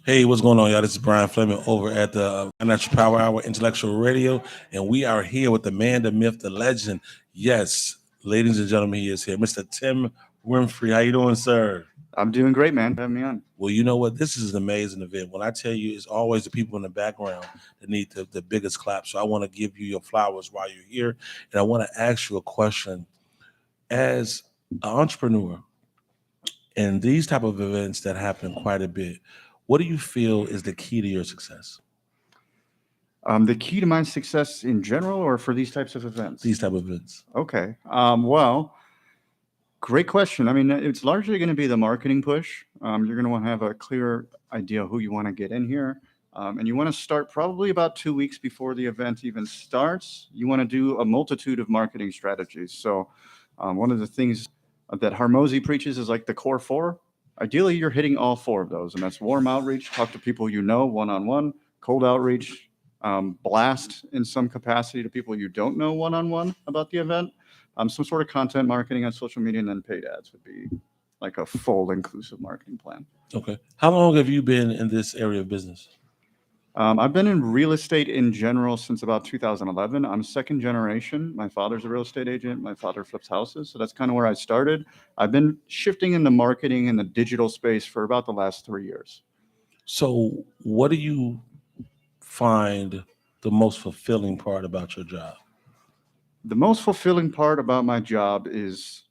Hey, what's going on, y'all? This is Brian Fleming over at the Financial Power Hour Intellectual Radio, and we are here with the man, the myth, the legend. Yes, ladies and gentlemen, he is here, Mr. Tim Winfrey. How you doing, sir? I'm doing great, man. Have me on. Well, you know what? This is an amazing event. When I tell you, it's always the people in the background that need the biggest clap. So I want to give you your flowers while you're here, and I want to ask you a question. As an entrepreneur, and these type of events that happen quite a bit, what do you feel is the key to your success? The key to my success in general, or for these types of events? These type of events. Okay. Well, great question. I mean, it's largely going to be the marketing push. You're going to want to have a clear idea who you want to get in here. And you want to start probably about 2 weeks before the event even starts. You want to do a multitude of marketing strategies. So, one of the things that Harmozy preaches is like the core four. Ideally, you're hitting all four of those, and that's warm outreach, talk to people you know one-on-one, cold outreach, blast in some capacity to people you don't know one-on-one about the event, some sort of content marketing on social media, and then paid ads would be like a full inclusive marketing plan. Okay. How long have you been in this area of business? I've been in real estate in general since about 2011. I'm second generation. My father's a real estate agent. My father flips houses. So that's kind of where I started. I've been shifting in the marketing and the digital space for about the last 3 years. So, what do you find the most fulfilling part about your job? The most fulfilling part about my job is,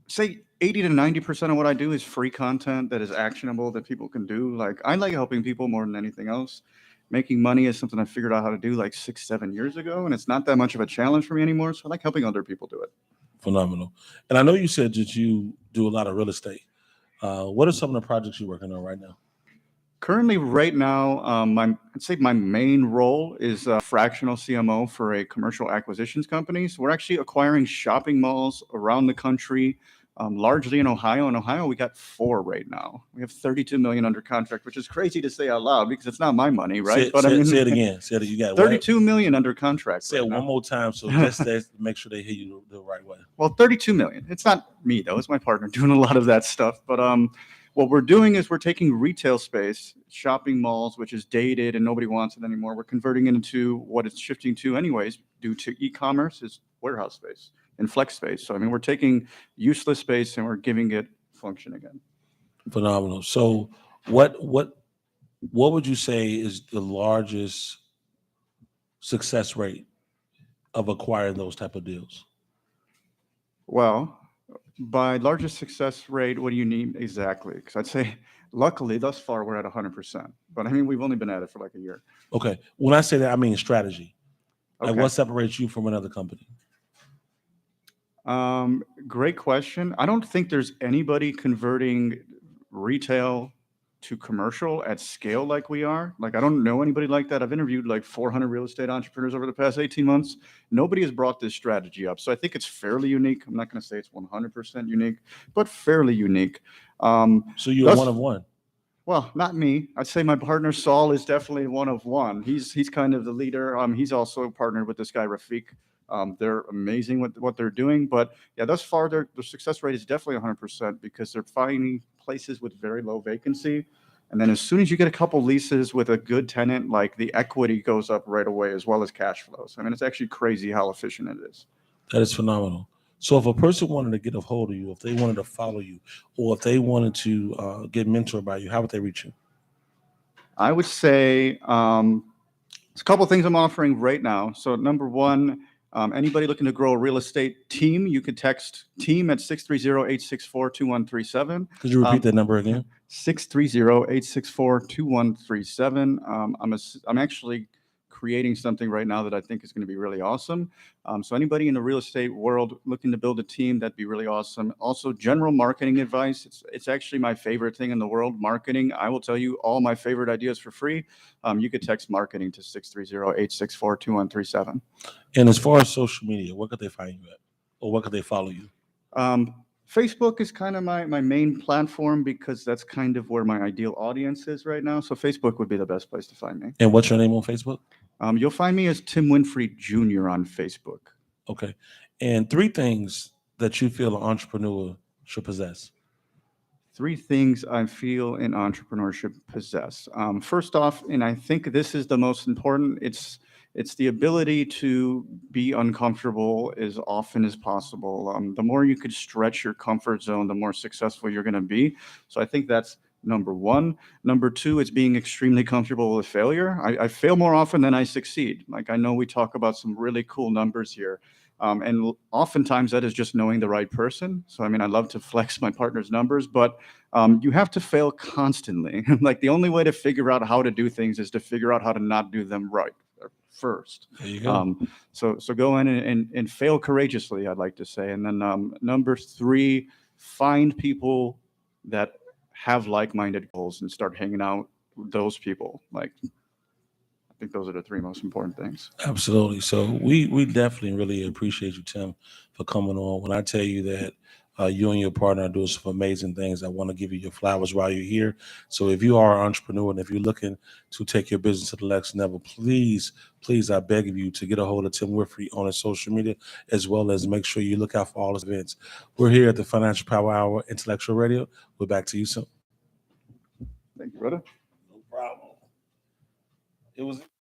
say, 80 to 90% of what I do is free content that is actionable that people can do. Like, I like helping people more than anything else. Making money is something I figured out how to do like 6, 7 years ago, and it's not that much of a challenge for me anymore. So I like helping other people do it. Phenomenal. And I know you said that you do a lot of real estate. What are some of the projects you're working on right now? Currently, right now, I'd say my main role is a fractional CMO for a commercial acquisitions company. So we're actually acquiring shopping malls around the country, largely in Ohio. In Ohio, we got 4 right now. We have 32 million under contract, which is crazy to say out loud because it's not my money, right? Say it again. Say it. You got 32 million under contract. Say right it now. one more time, so just to make sure they hear you the right way. Well, 32 million. It's not me though; it's my partner doing a lot of that stuff. But what we're doing is we're taking retail space, shopping malls, which is dated and nobody wants it anymore. We're converting it into what it's shifting to, anyways, due to e-commerce, is warehouse space and flex space. So I mean, we're taking useless space and we're giving it function again. Phenomenal. So, what would you say is the largest success rate of acquiring those type of deals? Well, by largest success rate, what do you need exactly? Because I'd say, luckily, thus far, we're at 100%. But I mean, we've only been at it for like a year. Okay. When I say that, I mean strategy. Like, Okay. what separates you from another company? Great question. I don't think there's anybody converting retail to commercial at scale like we are. Like, I don't know anybody like that. I've interviewed like 400 real estate entrepreneurs over the past 18 months. Nobody has brought this strategy up. So I think it's fairly unique. I'm not going to say it's 100% unique, but fairly unique. So you're one of one. Well, not me. I'd say my partner Saul is definitely one of one. He's kind of the leader. He's also partnered with this guy Rafik. They're amazing with what they're doing, but yeah, thus far their success rate is definitely 100% because they're finding places with very low vacancy, and then as soon as you get a couple leases with a good tenant, like the equity goes up right away as well as cash flows. I mean, it's actually crazy how efficient it is. That is phenomenal. So if a person wanted to get a hold of you, if they wanted to follow you, or if they wanted to get mentored by you, how would they reach you? I would say there's a couple things I'm offering right now. So number one, anybody looking to grow a real estate team, you could text team at 630-864-2137. Could you repeat that number again? 630-864-2137. I'm actually creating something right now that I think is going to be really awesome. So anybody in the real estate world looking to build a team, that'd be really awesome. Also, general marketing advice. It's actually my favorite thing in the world, marketing. I will tell you all my favorite ideas for free. You could text marketing to 630-864-2137. And as far as social media, what could they find you at? Or what could they follow you? Facebook is kind of my main platform because that's kind of where my ideal audience is right now. So Facebook would be the best place to find me. And what's your name on Facebook? You'll find me as Tim Winfrey Jr. on Facebook. Okay. And 3 things that you feel an entrepreneur should possess. Three things I feel in entrepreneurship possess. First off, and I think this is the most important, it's the ability to be uncomfortable as often as possible. The more you could stretch your comfort zone, the more successful you're going to be. So I think that's number one. Number two, it's being extremely comfortable with failure. I fail more often than I succeed. Like, I know we talk about some really cool numbers here. And oftentimes that is just knowing the right person. So, I mean, I love to flex my partner's numbers, but you have to fail constantly. Like, the only way to figure out how to do things is to figure out how to not do them right first. There you go. So go in and fail courageously, I'd like to say. And then number three, find people that have like-minded goals and start hanging out with those people. Like, I think those are the three most important things. Absolutely. So we definitely really appreciate you, Tim, for coming on. When I tell you that you and your partner are doing some amazing things, I want to give you your flowers while you're here. So if you are an entrepreneur and if you're looking to take your business to the next level, please, I beg of you to get a hold of Tim Winfrey on his social media, as well as make sure you look out for all his events. We're here at the Financial Power Hour, Intellectual Radio. We're back to you soon. Thank you, brother. No problem. It was